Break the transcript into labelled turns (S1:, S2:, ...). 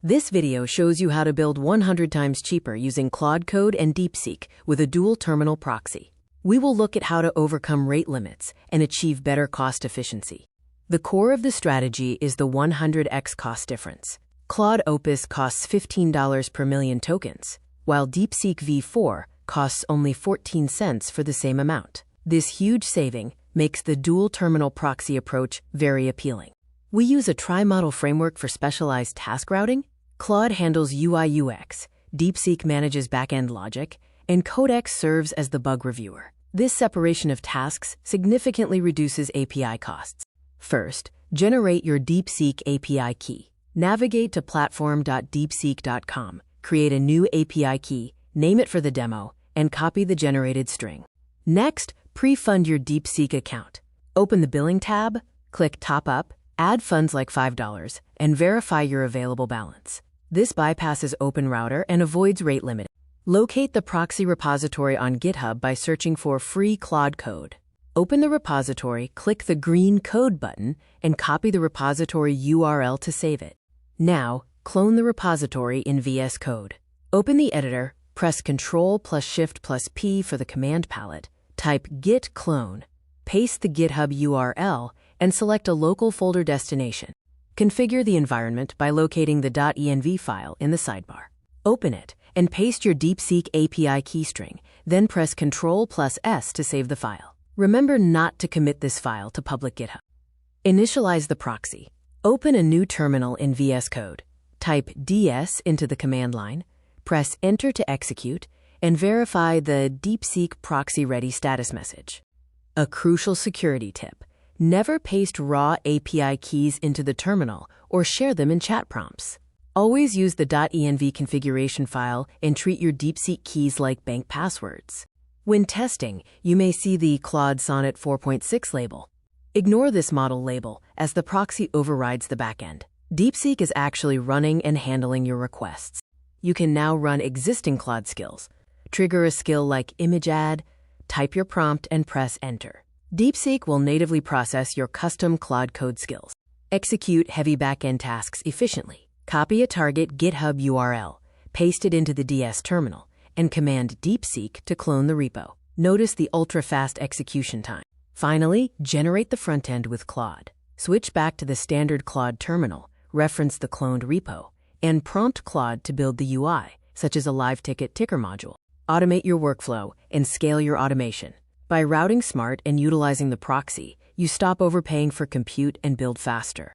S1: This video shows you how to build 100 times cheaper using Claude Code and DeepSeek with a dual terminal proxy. We will look at how to overcome rate limits and achieve better cost efficiency. The core of the strategy is the 100x cost difference. Claude Opus costs $15 per million tokens, while DeepSeek V4 costs only 14 cents for the same amount. This huge saving makes the dual terminal proxy approach very appealing. We use a tri-model framework for specialized task routing. Claude handles UI/UX, DeepSeek manages backend logic, and Codex serves as the bug reviewer. This separation of tasks significantly reduces API costs. First, generate your DeepSeek API key. Navigate to platform.deepseek.com, create a new API key, name it for the demo, and copy the generated string. Next, pre-fund your DeepSeek account. Open the Billing tab, click Top Up, add funds like $5, and verify your available balance. This bypasses OpenRouter and avoids rate limit. Locate the proxy repository on GitHub by searching for free Claude Code. Open the repository, click the green Code button, and copy the repository URL to save it. Now, clone the repository in VS Code. Open the editor, press Ctrl+Shift+P for the command palette, type git clone, paste the GitHub URL, and select a local folder destination. Configure the environment by locating the .env file in the sidebar. Open it and paste your DeepSeek API keystring, then press Ctrl+S to save the file. Remember not to commit this file to public GitHub. Initialize the proxy. Open a new terminal in VS Code. Type ds into the command line, press Enter to execute, and verify the DeepSeek Proxy Ready status message. A crucial security tip: never paste raw API keys into the terminal or share them in chat prompts. Always use the .env configuration file and treat your DeepSeek keys like bank passwords. When testing, you may see the Claude Sonnet 4.6 label. Ignore this model label as the proxy overrides the backend. DeepSeek is actually running and handling your requests. You can now run existing Claude skills. Trigger a skill like image add, type your prompt, and press Enter. DeepSeek will natively process your custom Claude Code skills. Execute heavy backend tasks efficiently. Copy a target GitHub URL, paste it into the DS terminal, and command DeepSeek to clone the repo. Notice the ultra-fast execution time. Finally, generate the front end with Claude. Switch back to the standard Claude terminal, reference the cloned repo, and prompt Claude to build the UI, such as a live ticket ticker module. Automate your workflow and scale your automation. By routing smart and utilizing the proxy, you stop overpaying for compute and build faster.